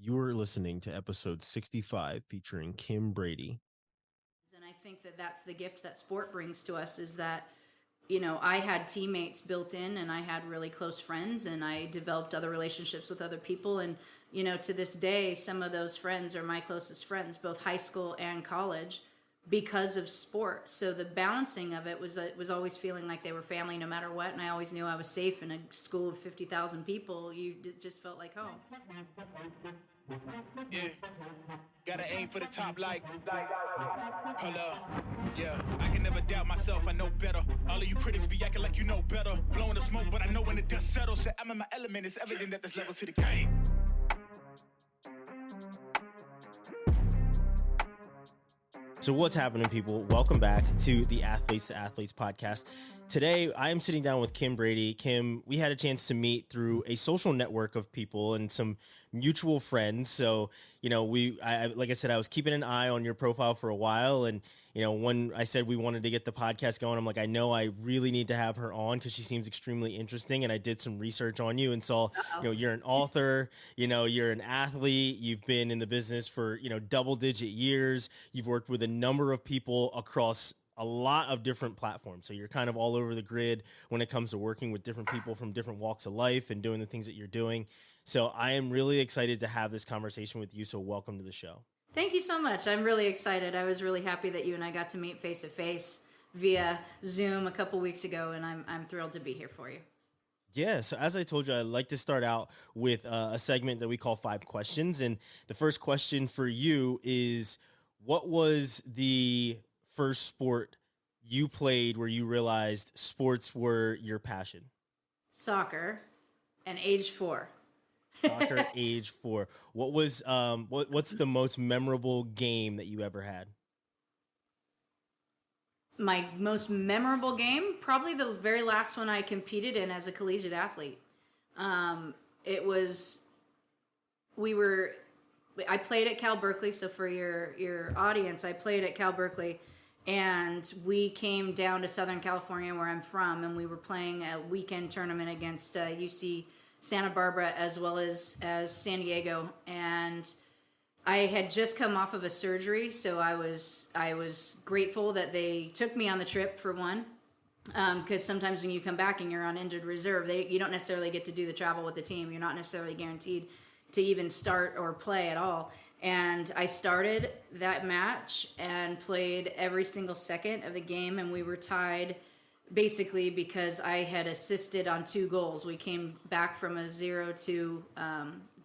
You're listening to episode 65 featuring Kim Brady. And I think that that's the gift that sport brings to us is that, you know, I had teammates built in and I had really close friends and I developed other relationships with other people. And, you know, to this day, some of those friends are my closest friends, both high school and college, because of sport. So the balancing of it was always feeling like they were family no matter what. And I always knew I was safe in a school of 50,000 people. It just felt like home. Yeah, gotta aim for the top like, hold up, yeah, I can never doubt myself, I know better. All of you critics be acting like you know better. Blowing the smoke, but I know when the dust settles that I'm in my element, it's evident that there's levels to the game. So what's happening, people? Welcome back to the Athletes to Athletes podcast. Today, I am sitting down with Kim Brady. Kim, we had a chance to meet through a social network of people and some mutual friends. So, you know, like I said, I was keeping an eye on your profile for a while. And, you know, when I said we wanted to get the podcast going, I'm like, I know I really need to have her on because she seems extremely interesting. And I did some research on you and saw, you know, you're an author, you know, you're an athlete. You've been in the business for, you know, double-digit years. You've worked with a number of people across a lot of different platforms. So you're kind of all over the grid when it comes to working with different people from different walks of life and doing the things that you're doing. So I am really excited to have this conversation with you. So welcome to the show. Thank you so much. I'm really excited. I was really happy that you and I got to meet face to face via Zoom a couple weeks ago, and I'm thrilled to be here for you. Yeah, so as I told you, I'd like to start out with a segment that we call 5 questions. And the first question for you is, what was the first sport you played where you realized sports were your passion? Soccer, and age 4. Soccer, age 4. What was what's the most memorable game that you ever had? My most memorable game, probably the very last one I competed in as a collegiate athlete. It was, I played at Cal Berkeley. So for your audience, I played at Cal Berkeley, and we came down to Southern California where I'm from, and we were playing a weekend tournament against UC Santa Barbara as well as San Diego. And I had just come off of a surgery, so I was grateful that they took me on the trip, for one, because sometimes when you come back and you're on injured reserve, you don't necessarily get to do the travel with the team. You're not necessarily guaranteed to even start or play at all. And I started that match and played every single second of the game, and we were tied basically because I had assisted on 2 goals. We came back from a 0-2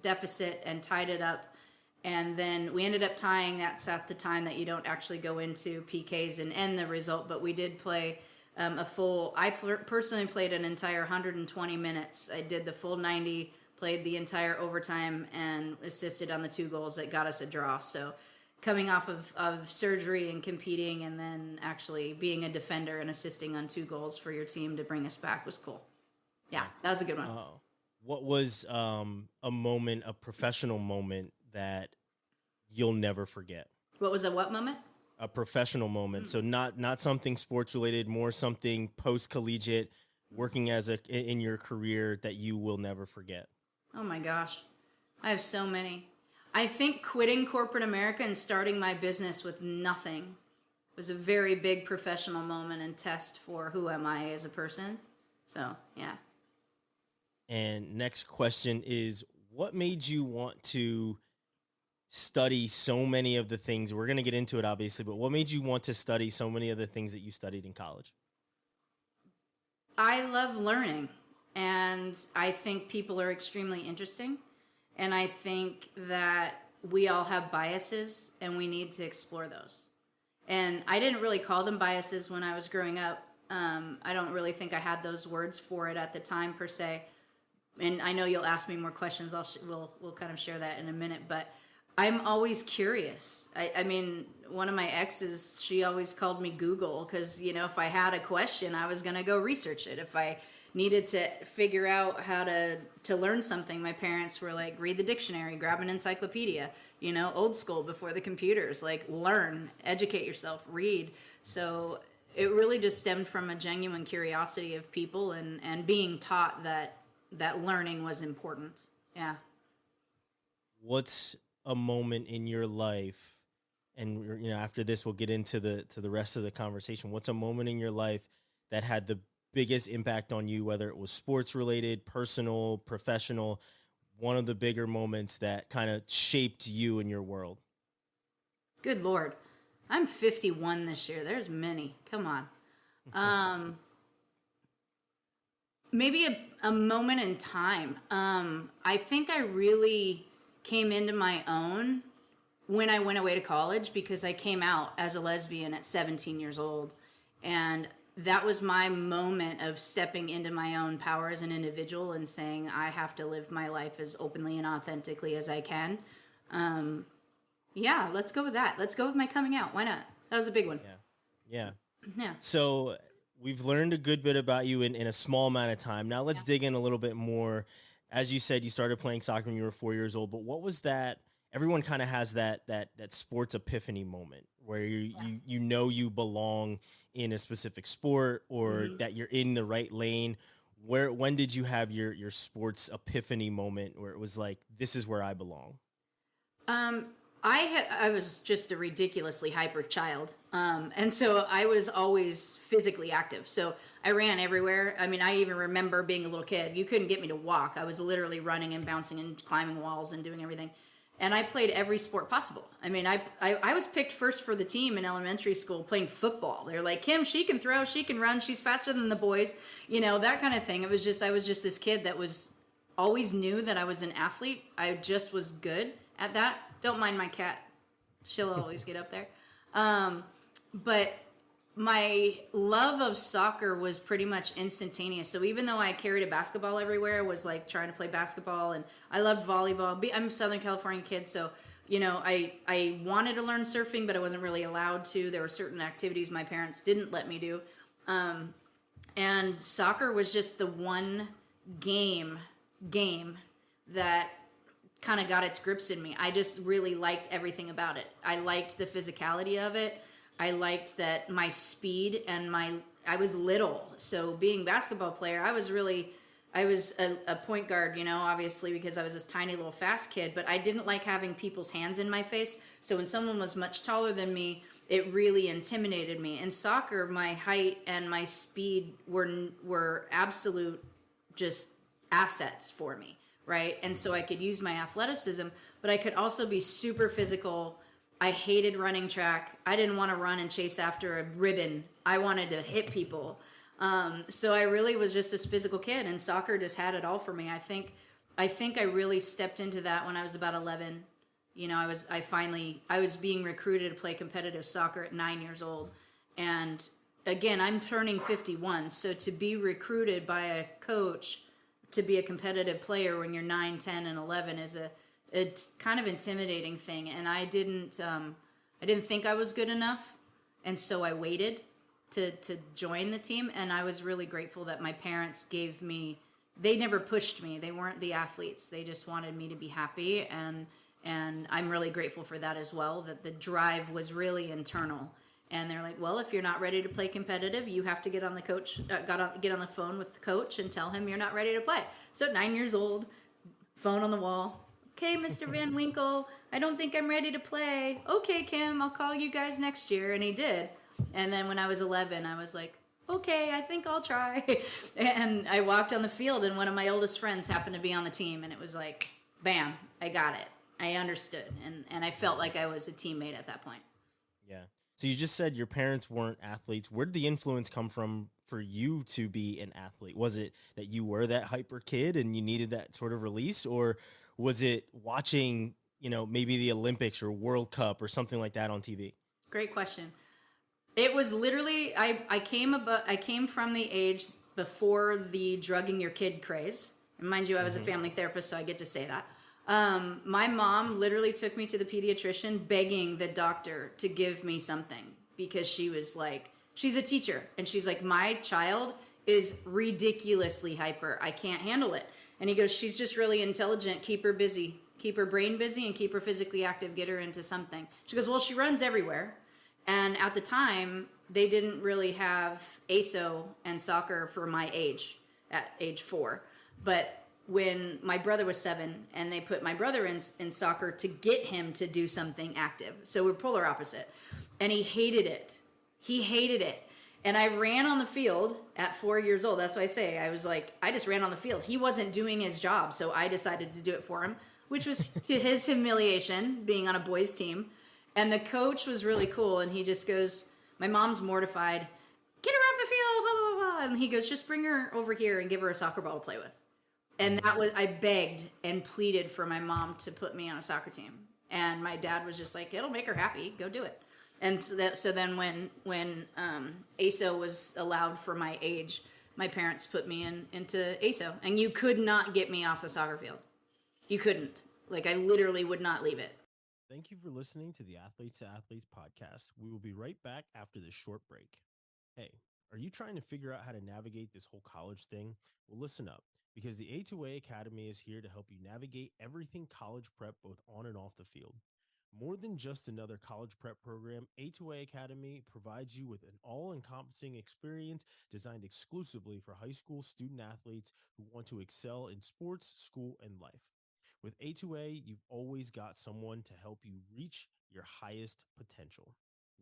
deficit and tied it up. And then we ended up tying. That's at the time that you don't actually go into PKs and end the result. But we did play I personally played an entire 120 minutes. I did the full 90, played the entire overtime, and assisted on the 2 goals that got us a draw. So coming off of surgery and competing and then actually being a defender and assisting on 2 goals for your team to bring us back was cool. Yeah, that was a good one. What was a professional moment that you'll never forget? What was a what moment? A professional moment. So not something sports related, more something post-collegiate, working in your career that you will never forget. Oh my gosh. I have so many. I think quitting corporate America and starting my business with nothing was a very big professional moment and test for who am I as a person. So, yeah. And next question is, what made you want to study so many of the things? We're going to get into it, obviously, but what made you want to study so many of the things that you studied in college? I love learning, and I think people are extremely interesting. And I think that we all have biases, and we need to explore those. And I didn't really call them biases when I was growing up. I don't really think I had those words for it at the time, per se. And I know you'll ask me more questions. We'll kind of share that in a minute. But I'm always curious. I mean, one of my exes, she always called me Google because, you know, if I had a question, I was going to go research it. If I needed to figure out how to learn something, my parents were like, read the dictionary, grab an encyclopedia, you know, old school before the computers, like learn, educate yourself, read. So it really just stemmed from a genuine curiosity of people and being taught that learning was important. Yeah. what's a moment in your life, and after this we'll get into the rest of the conversation. What's a moment in your life that had the biggest impact on you, whether it was sports related, personal, professional, one of the bigger moments that kind of shaped you in your world? Good Lord. I'm 51 this year. There's many. Come on. Maybe a moment in time. I think I really came into my own when I went away to college, because I came out as a lesbian at 17 years old. And that was my moment of stepping into my own power as an individual and saying, I have to live my life as openly and authentically as I can. Yeah, let's go with that. Let's go with my coming out. Why not? That was a big one. Yeah. Yeah. So we've learned a good bit about you in a small amount of time. Now let's dig in a little bit more. As you said, you started playing soccer when you were 4 years old, but what was that? Everyone kind of has that sports epiphany moment where you belong in a specific sport, or that you're in the right lane. When did you have your sports epiphany moment where it was like, this is where I belong? I was just a ridiculously hyper child. And so I was always physically active. So I ran everywhere. I mean, I even remember being a little kid. You couldn't get me to walk. I was literally running and bouncing and climbing walls and doing everything. And I played every sport possible. I mean, I was picked first for the team in elementary school playing football. They're like, Kim, she can throw, she can run, she's faster than the boys, that kind of thing. I was just this kid that was always knew that I was an athlete. I just was good at that. Don't mind my cat. She'll always get up there. But my love of soccer was pretty much instantaneous. So even though I carried a basketball everywhere, I was like trying to play basketball, and I loved volleyball. I'm a Southern California kid, so I wanted to learn surfing, but I wasn't really allowed to. There were certain activities my parents didn't let me do. And soccer was just the one game that kind of got its grips in me. I just really liked everything about it. I liked the physicality of it. I liked that my speed and I was little. So being a basketball player, I was a point guard, obviously, because I was this tiny little fast kid, but I didn't like having people's hands in my face. So when someone was much taller than me, it really intimidated me. In soccer, my height and my speed were absolute just assets for me. Right. And so I could use my athleticism, but I could also be super physical. I hated running track. I didn't want to run and chase after a ribbon. I wanted to hit people. So I really was just this physical kid, and soccer just had it all for me. I think I really stepped into that when I was about 11. I was being recruited to play competitive soccer at 9 years old. And again, I'm turning 51. So to be recruited by a coach to be a competitive player when you're 9, 10, and 11 is a kind of intimidating thing. And I didn't think I was good enough. And so I waited to join the team. And I was really grateful that my parents they never pushed me. They weren't the athletes. They just wanted me to be happy. And I'm really grateful for that as well, that the drive was really internal. And they're like, well, if you're not ready to play competitive, you have to get on the phone with the coach and tell him you're not ready to play. So at 9 years old, phone on the wall. Okay, Mr. Van Winkle, I don't think I'm ready to play. Okay, Kim, I'll call you guys next year. And he did. And then when I was 11, I was like, okay, I think I'll try. And I walked on the field, and one of my oldest friends happened to be on the team. And it was like, bam, I got it. I understood. And I felt like I was a teammate at that point. Yeah. So you just said your parents weren't athletes. Where did the influence come from for you to be an athlete? Was it that you were that hyper kid and you needed that sort of release? Or was it watching, maybe the Olympics or World Cup or something like that on TV? Great question. It was literally, I came from the age before the drugging your kid craze. And mind you, I was a family therapist, so I get to say that. My mom literally took me to the pediatrician begging the doctor to give me something, because she was like, she's a teacher, and she's like, my child is ridiculously hyper. I can't handle it. And he goes, she's just really intelligent. Keep her busy. Keep her brain busy and keep her physically active. Get her into something. She goes, well, she runs everywhere. And at the time, they didn't really have ASO and soccer for my age, at age 4. But when my brother was 7, and they put my brother in soccer to get him to do something active. So we're polar opposite. And he hated it. He hated it. And I ran on the field at 4 years old. That's what I say. I was like, I just ran on the field. He wasn't doing his job, so I decided to do it for him, which was to his humiliation, being on a boys' team. And the coach was really cool, and he just goes, my mom's mortified. Get her off the field, blah, blah, blah. And he goes, just bring her over here and give her a soccer ball to play with. And that was, I begged and pleaded for my mom to put me on a soccer team. And my dad was just like, it'll make her happy. Go do it. And so then when ASO was allowed for my age, my parents put me into ASO. And you could not get me off the soccer field. You couldn't. Like, I literally would not leave it. Thank you for listening to the Athletes to Athletes podcast. We will be right back after this short break. Hey, are you trying to figure out how to navigate this whole college thing? Well, listen up, because the A2A Academy is here to help you navigate everything college prep, both on and off the field. More than just another college prep program, A2A Academy provides you with an all-encompassing experience designed exclusively for high school student athletes who want to excel in sports, school, and life. With A2A, you've always got someone to help you reach your highest potential.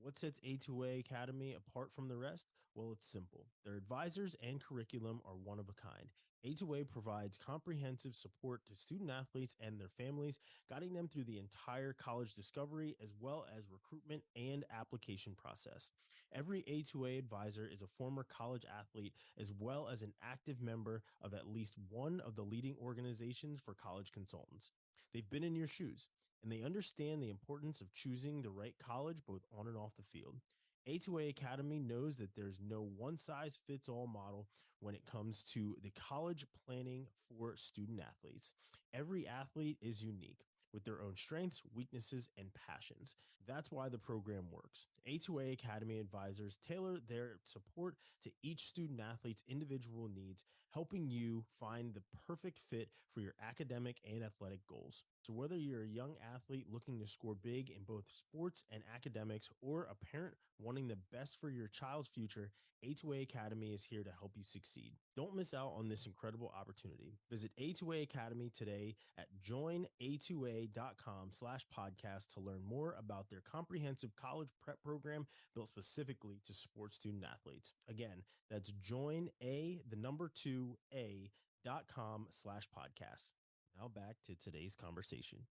What sets A2A Academy apart from the rest? Well, it's simple. Their advisors and curriculum are one of a kind. A2A provides comprehensive support to student athletes and their families, guiding them through the entire college discovery as well as recruitment and application process. Every A2A advisor is a former college athlete as well as an active member of at least one of the leading organizations for college consultants. They've been in your shoes, and they understand the importance of choosing the right college both on and off the field. A2A Academy knows that there's no one-size-fits-all model when it comes to the college planning for student athletes. Every athlete is unique with their own strengths, weaknesses, and passions. That's why the program works. A2A Academy advisors tailor their support to each student athlete's individual needs, helping you find the perfect fit for your academic and athletic goals. So whether you're a young athlete looking to score big in both sports and academics, or a parent wanting the best for your child's future, A2A Academy is here to help you succeed. Don't miss out on this incredible opportunity. Visit A2A Academy today at joina2a.com/podcast to learn more about their comprehensive college prep program built specifically to sports student athletes. Again, that's joina2a.com/podcast. Now back to today's conversation.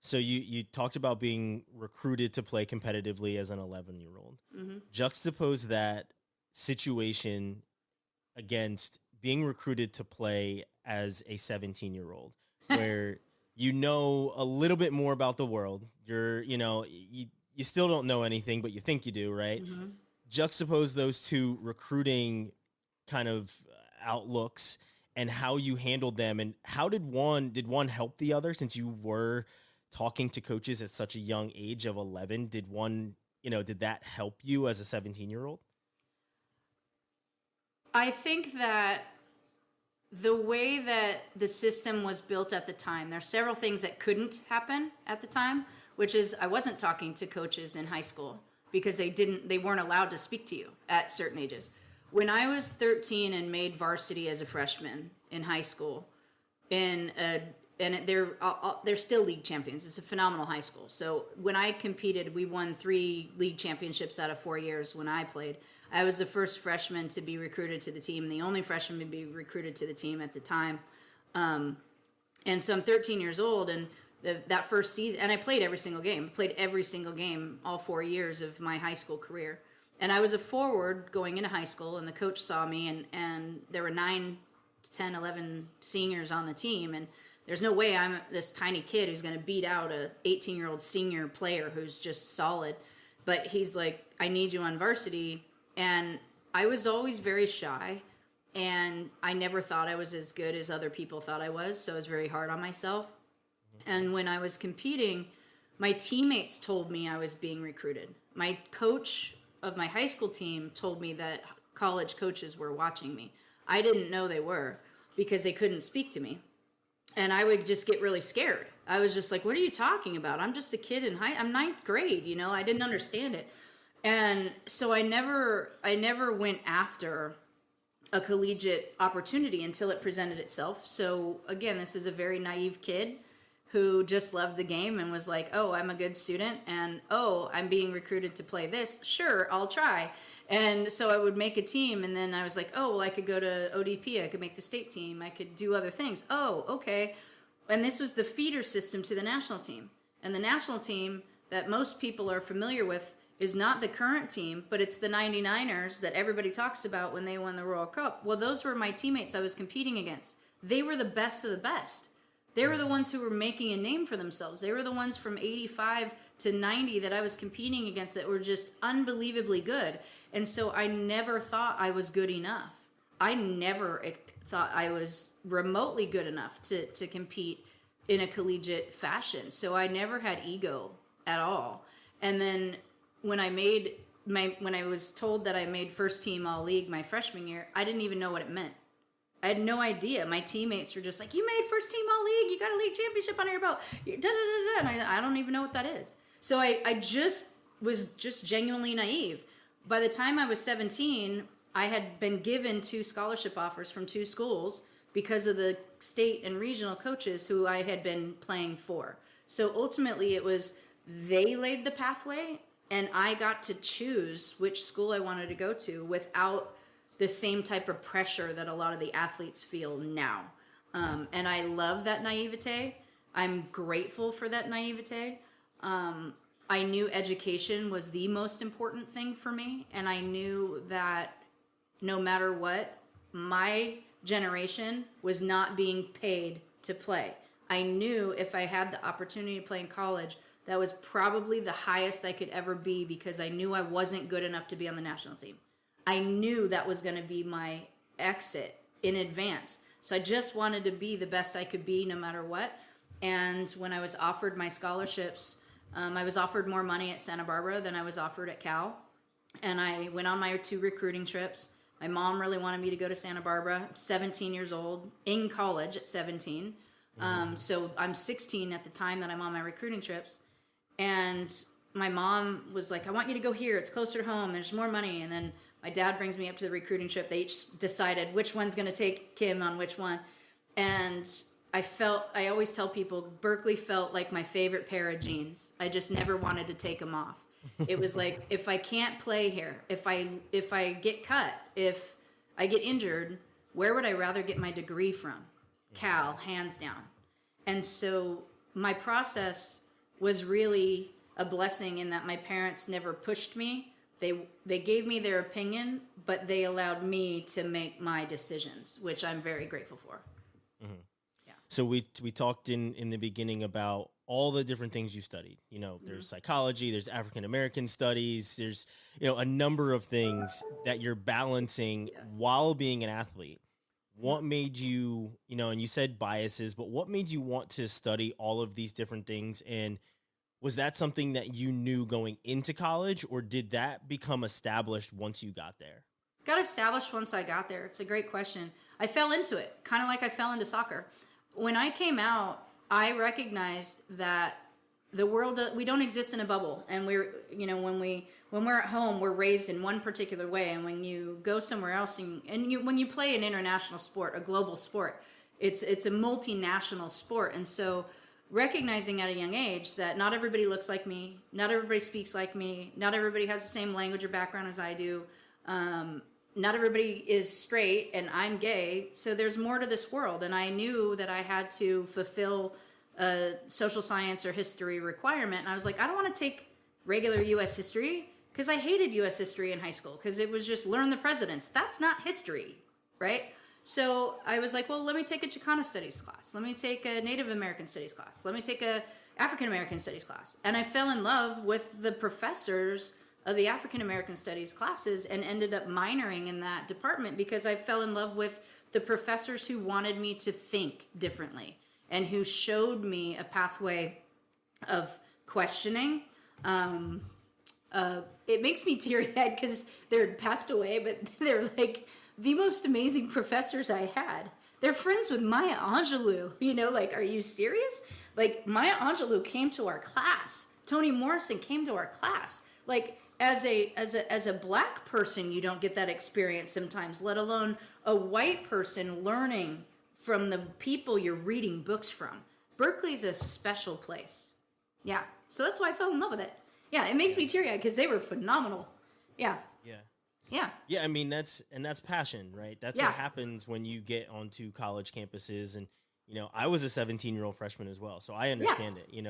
So you talked about being recruited to play competitively as an 11-year-old. Mm-hmm. Juxtapose that situation against being recruited to play as a 17-year-old, where you know a little bit more about the world. You still don't know anything, but you think you do, right? Mm-hmm. Juxtapose those two recruiting kind of outlooks and how you handled them, and how did one help the other, since you were talking to coaches at such a young age of 11? Did that help you as a 17-year-old? I think that the way that the system was built at the time, there's several things that couldn't happen at the time, which is I wasn't talking to coaches in high school because they weren't allowed to speak to you at certain ages. When I was 13 and made varsity as a freshman in high school, they're still league champions. It's a phenomenal high school. So when I competed, we won 3 league championships out of 4 years when I played. I was the first freshman to be recruited to the team, the only freshman to be recruited to the team at the time. And so I'm 13 years old, and that first season, and I played every single game. I played every single game all 4 years of my high school career. And I was a forward going into high school, and the coach saw me, and there were 9, 10, 11 seniors on the team, and there's no way I'm this tiny kid who's going to beat out a 18-year-old senior player who's just solid. But he's like, I need you on varsity. And I was always very shy, and I never thought I was as good as other people thought I was, so I was very hard on myself. And when I was competing, my teammates told me I was being recruited. My coach of my high school team told me that college coaches were watching me. I didn't know they were because they couldn't speak to me. And I would just get really scared. I was just like, what are you talking about? I'm just a kid I'm 9th grade, I didn't understand it. And so I never went after a collegiate opportunity until it presented itself. So again, this is a very naive kid who just loved the game and was like, oh, I'm a good student, and oh, I'm being recruited to play this. Sure, I'll try. And so I would make a team, and then I was like, oh, well, I could go to ODP, I could make the state team, I could do other things. Oh, okay. And this was the feeder system to the national team. And the national team that most people are familiar with is not the current team, but it's the 99ers that everybody talks about when they won the World Cup. Well, those were my teammates I was competing against. They were the best of the best. They were the ones who were making a name for themselves. They were the ones from 85 to 90 that I was competing against that were just unbelievably good. And so I never thought I was good enough. I never thought I was remotely good enough to compete in a collegiate fashion. So I never had ego at all. And then when I was told that I made first team all league my freshman year, I didn't even know what it meant. I had no idea. My teammates were just like, you made first team all league, you got a league championship under your belt, da, da, da, da. And I don't even know what that is. So I just was just genuinely naive. By the time I was 17, I had been given 2 scholarship offers from 2 schools because of the state and regional coaches who I had been playing for. So ultimately it was, they laid the pathway and I got to choose which school I wanted to go to without the same type of pressure that a lot of the athletes feel now. And I love that naivete. I'm grateful for that naivete. I knew education was the most important thing for me. And I knew that no matter what, my generation was not being paid to play. I knew if I had the opportunity to play in college, that was probably the highest I could ever be because I knew I wasn't good enough to be on the national team. I knew that was going to be my exit in advance. So I just wanted to be the best I could be no matter what. And when I was offered my scholarships, I was offered more money at Santa Barbara than I was offered at Cal. And I went on my 2 recruiting trips. My mom really wanted me to go to Santa Barbara. I'm 17 years old, in college at 17. So I'm 16 at the time that I'm on my recruiting trips. And my mom was like, I want you to go here. It's closer to home. There's more money. And then my dad brings me up to the recruiting trip. They each decided which one's going to take Kim on which one. And I always tell people, Berkeley felt like my favorite pair of jeans. I just never wanted to take them off. It was like, if I can't play here, if I get cut, if I get injured, where would I rather get my degree from? Cal, hands down. And so my process was really a blessing in that my parents never pushed me. They gave me their opinion, but they allowed me to make my decisions, which I'm very grateful for. Mm-hmm. Yeah. So we talked in the beginning about all the different things you studied. You know, there's psychology, there's African American studies, there's, a number of things that you're balancing while being an athlete. What made you, and you said biases, but what made you want to study all of these different things? And was that something that you knew going into college, or did that become established once you got there? Got established once I got there. It's a great question. I fell into it, kind of like I fell into soccer. When I came out, I recognized that the world, we don't exist in a bubble. And when we're at home, we're raised in one particular way. And when you go somewhere else when you play an international sport, a global sport, it's a multinational sport. And so recognizing at a young age that not everybody looks like me, not everybody speaks like me, not everybody has the same language or background as I do, not everybody is straight, and I'm gay, so there's more to this world. And I knew that I had to fulfill a social science or history requirement, and I was like, I don't want to take regular U.S. history, because I hated U.S. history in high school, because it was just learn the presidents. That's not history, right? So I was like, well, let me take a Chicana studies class. Let me take a Native American studies class. Let me take a African American studies class. And I fell in love with the professors of the African American studies classes and ended up minoring in that department because I fell in love with the professors who wanted me to think differently and who showed me a pathway of questioning. It makes me teary-eyed because they're passed away, but they're like the most amazing professors I had. They're friends with Maya Angelou. Are you serious? Like, Maya Angelou came to our class. Toni Morrison came to our class. Like, as a black person, you don't get that experience sometimes, let alone a white person learning from the people you're reading books from. Berkeley's a special place. Yeah. So that's why I fell in love with it. Yeah, it makes me teary-eyed because they were phenomenal. Yeah. Yeah. Yeah. Yeah, I mean that's passion, right? That's what happens when you get onto college campuses. And I was a 17-year-old freshman as well, so I understand it. You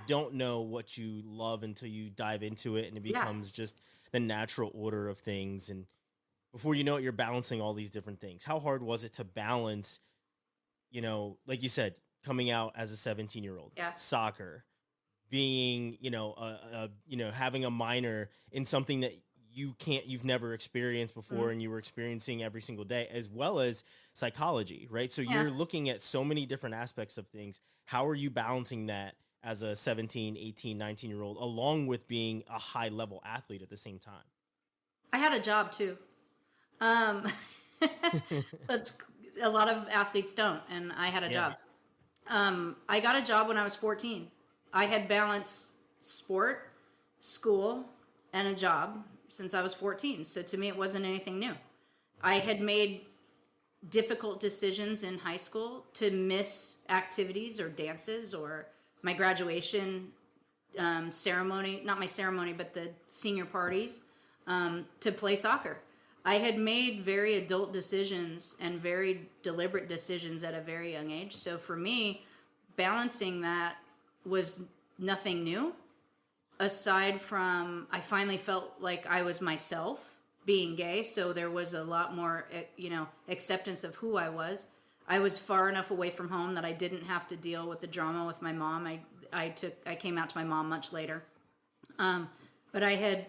don't know what you love until you dive into it, and it becomes just the natural order of things. And before you know it, you're balancing all these different things. How hard was it to balance, like you said, coming out as a 17-year-old, soccer, being, having a minor in something that you've never experienced before, and you were experiencing every single day, as well as psychology, right? So you're looking at so many different aspects of things. How are you balancing that as a 17, 18, 19-year-old, along with being a high level athlete at the same time? I had a job too. That's, a lot of athletes don't, and I had a job. I got a job when I was 14. I had balanced sport, school, and a job since I was 14. So to me, it wasn't anything new. I had made difficult decisions in high school to miss activities or dances or my graduation ceremony, not my ceremony, but the senior parties, to play soccer. I had made very adult decisions and very deliberate decisions at a very young age. So for me, balancing that was nothing new. Aside from, I finally felt like I was myself being gay. So there was a lot more, acceptance of who I was. I was far enough away from home that I didn't have to deal with the drama with my mom. I came out to my mom much later. But I had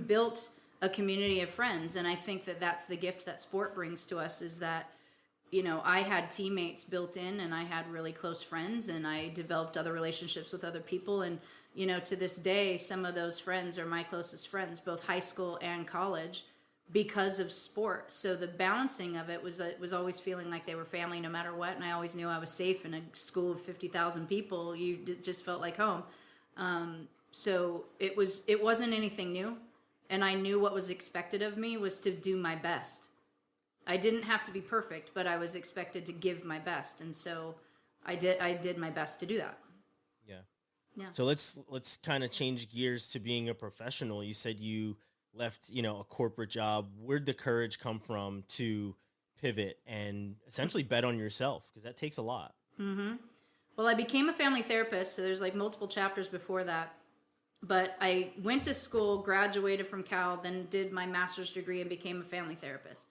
built a community of friends. And I think that that's the gift that sport brings to us, is that, I had teammates built in, and I had really close friends, and I developed other relationships with other people. And, to this day, some of those friends are my closest friends, both high school and college, because of sport. So the balancing of it was always feeling like they were family no matter what. And I always knew I was safe in a school of 50,000 people. You just felt like home. So it wasn't anything new. And I knew what was expected of me was to do my best. I didn't have to be perfect, but I was expected to give my best. And so I did my best to do that. Yeah. Yeah. So let's kind of change gears to being a professional. You said you left, a corporate job. Where'd the courage come from to pivot and essentially bet on yourself? Because that takes a lot. Mm-hmm. Well, I became a family therapist, so there's like multiple chapters before that. But I went to school, graduated from Cal, then did my master's degree and became a family therapist.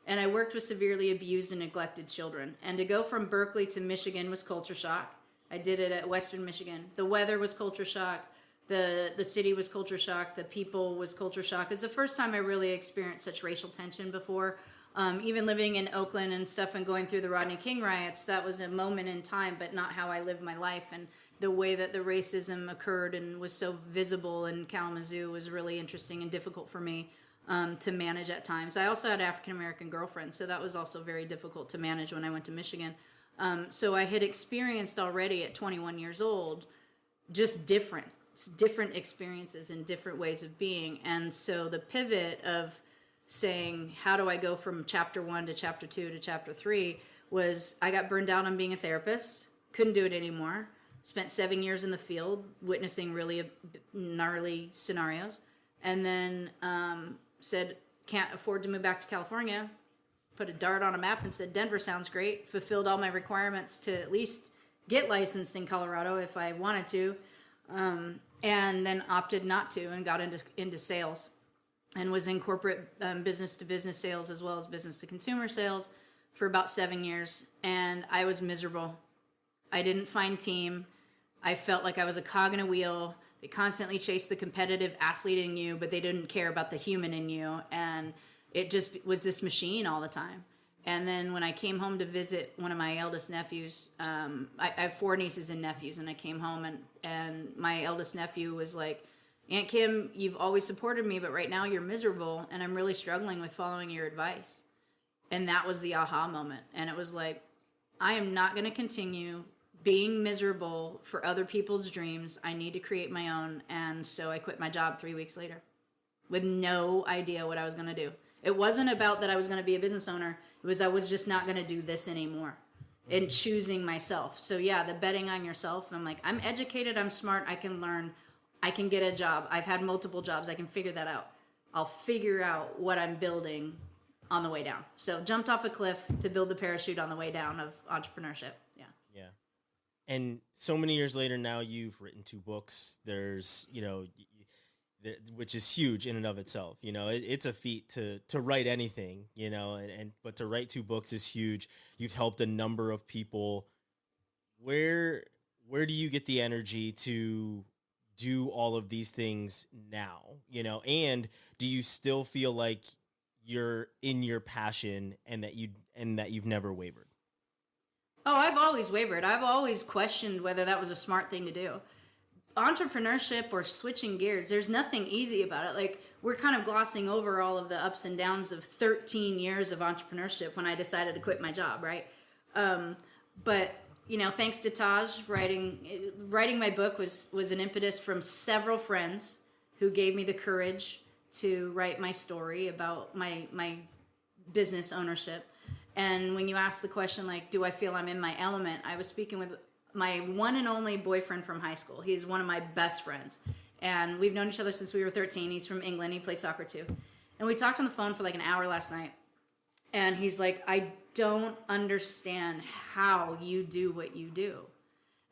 And I worked with severely abused and neglected children. And to go from Berkeley to Michigan was culture shock. I did it at Western Michigan. The weather was culture shock. The city was culture shock. The people was culture shock. It's the first time I really experienced such racial tension before. Even living in Oakland and stuff and going through the Rodney King riots, that was a moment in time, but not how I lived my life. And the way that the racism occurred and was so visible in Kalamazoo was really interesting and difficult for me to manage at times. I also had an African-American girlfriend, so that was also very difficult to manage when I went to Michigan. So I had experienced already at 21 years old just different experiences and different ways of being. And so the pivot of saying, how do I go from chapter 1 to chapter 2 to chapter 3 was I got burned out on being a therapist, couldn't do it anymore. Spent 7 years in the field witnessing really gnarly scenarios, and then said, can't afford to move back to California. Put a dart on a map and said, Denver sounds great. Fulfilled all my requirements to at least get licensed in Colorado if I wanted to, and then opted not to and got into sales and was in corporate business-to-business sales as well as business-to-consumer sales for about 7 years, and I was miserable. I didn't find team. I felt like I was a cog in a wheel. They constantly chased the competitive athlete in you, but they didn't care about the human in you. And it just was this machine all the time. And then when I came home to visit one of my eldest nephews, I have 4 nieces and nephews, and I came home and my eldest nephew was like, Aunt Kim, you've always supported me, but right now you're miserable, and I'm really struggling with following your advice. And that was the aha moment. And it was like, I am not going to continue being miserable for other people's dreams. I need to create my own. And so I quit my job 3 weeks later. with no idea what I was going to do. It wasn't about that I was going to be a business owner. It was I was just not going to do this anymore, and choosing myself. So yeah, the betting on yourself. I'm like, I'm educated, I'm smart, I can learn, I can get a job. I've had multiple jobs. I can figure that out. I'll figure out what I'm building on the way down. So jumped off a cliff to build the parachute on the way down of entrepreneurship. Yeah. Yeah. And so many years later now, you've written 2 books. There's, which is huge in and of itself. It's a feat to write anything, but to write 2 books is huge. You've helped a number of people. Where do you get the energy to do all of these things now, and do you still feel like you're in your passion and that you've never wavered? Oh, I've always wavered. I've always questioned whether that was a smart thing to do. Entrepreneurship or switching gears, there's nothing easy about it. Like, we're kind of glossing over all of the ups and downs of 13 years of entrepreneurship when I decided to quit my job, right? But thanks to Taj, writing my book was an impetus from several friends who gave me the courage to write my story about my business ownership. And when you ask the question, like, do I feel I'm in my element? I was speaking with my one and only boyfriend from high school. He's one of my best friends. And we've known each other since we were 13. He's from England. He plays soccer too. And we talked on the phone for like an hour last night. And he's like, I don't understand how you do what you do.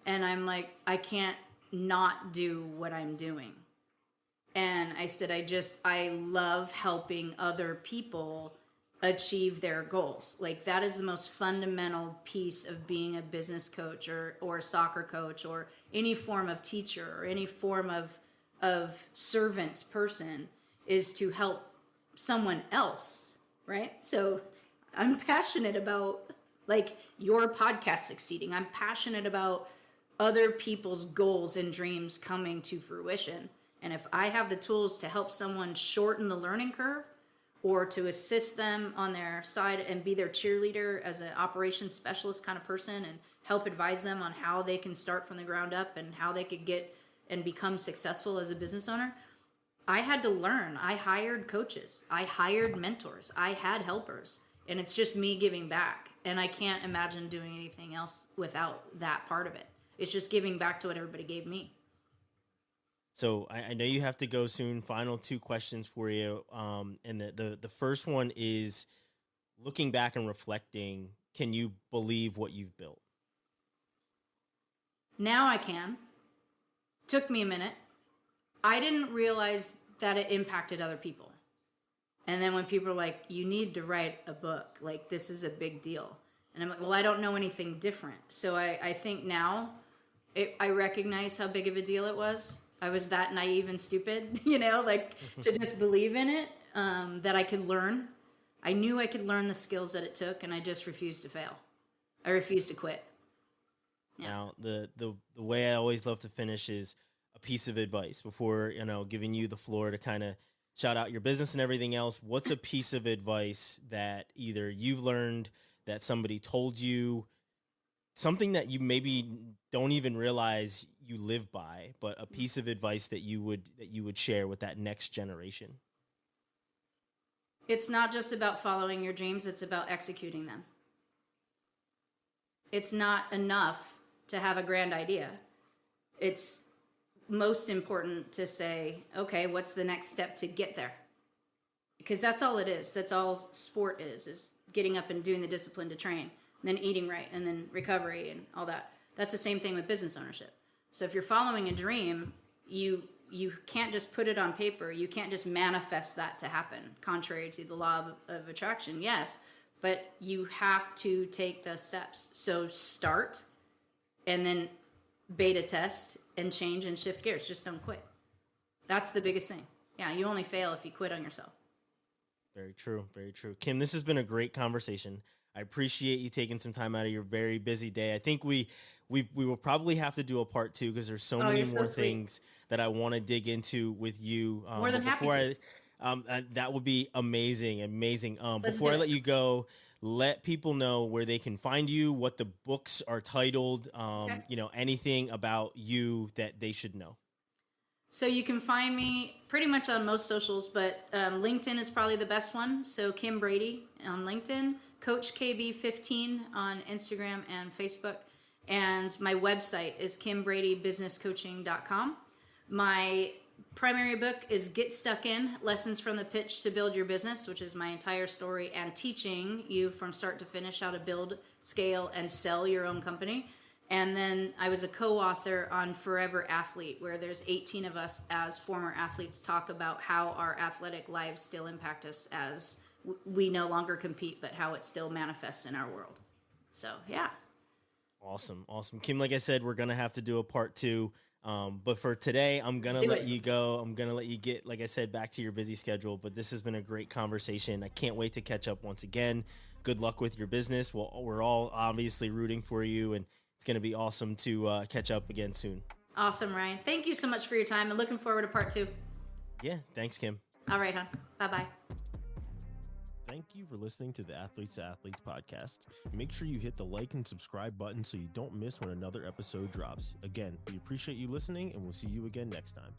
And I'm like, I can't not do what I'm doing. And I said, I love helping other people achieve their goals. Like, that is the most fundamental piece of being a business coach or a soccer coach or any form of teacher or any form of servant person, is to help someone else, right? So I'm passionate about like your podcast succeeding. I'm passionate about other people's goals and dreams coming to fruition. And if I have the tools to help someone shorten the learning curve, or to assist them on their side and be their cheerleader as an operations specialist kind of person, and help advise them on how they can start from the ground up and how they could get and become successful as a business owner, I had to learn. I hired coaches. I hired mentors. I had helpers. And it's just me giving back. And I can't imagine doing anything else without that part of it. It's just giving back to what everybody gave me. So I know you have to go soon. Final 2 questions for you. And the first one is, looking back and reflecting, can you believe what you've built? Now I can. Took me a minute. I didn't realize that it impacted other people. And then when people are like, you need to write a book, like, this is a big deal. And I'm like, well, I don't know anything different. So I think now I recognize how big of a deal it was. I was that naive and stupid, to just believe in it, that I could learn. I knew I could learn the skills that it took, and I just refused to fail. I refused to quit. Yeah. Now, the way I always love to finish is a piece of advice before, giving you the floor to kind of shout out your business and everything else. What's a piece of advice that either you've learned, that somebody told you, something that you maybe don't even realize you live by, but a piece of advice that you would share with that next generation? It's not just about following your dreams, it's about executing them. It's not enough to have a grand idea. It's most important to say, okay, what's the next step to get there? Because that's all it is. That's all sport is getting up and doing the discipline to train, and then eating right, and then recovery and all that. That's the same thing with business ownership. So if you're following a dream, you can't just put it on paper. You can't just manifest that to happen, contrary to the law of attraction, yes. But you have to take the steps. So start, and then beta test, and change and shift gears. Just don't quit. That's the biggest thing. Yeah, you only fail if you quit on yourself. Very true. Very true. Kim, this has been a great conversation. I appreciate you taking some time out of your very busy day. I think we will probably have to do a part 2, because there's so many more things that I want to dig into with you. More than happy to. That would be amazing. Before I let you go, let people know where they can find you, what the books are titled, okay. Anything about you that they should know. So you can find me pretty much on most socials, but LinkedIn is probably the best one. So Kim Brady on LinkedIn, Coach KB15 on Instagram and Facebook. And my website is kimbradybusinesscoaching.com. My primary book is Get Stuck In, Lessons from the Pitch to Build Your Business, which is my entire story and teaching you from start to finish how to build, scale, and sell your own company. And then I was a co-author on Forever Athlete, where there's 18 of us as former athletes talk about how our athletic lives still impact us as we no longer compete, but how it still manifests in our world. So, yeah. Awesome. Kim, like I said, we're going to have to do a part 2. But for today, I'm going to let you go. I'm going to let you get, like I said, back to your busy schedule. But this has been a great conversation. I can't wait to catch up once again. Good luck with your business. We're all obviously rooting for you, and it's going to be awesome to catch up again soon. Awesome, Ryan. Thank you so much for your time, and looking forward to part 2. Yeah. Thanks, Kim. All right, hon. Bye-bye. Thank you for listening to the Athletes to Athletes podcast. Make sure you hit the like and subscribe button so you don't miss when another episode drops. Again, we appreciate you listening, and we'll see you again next time.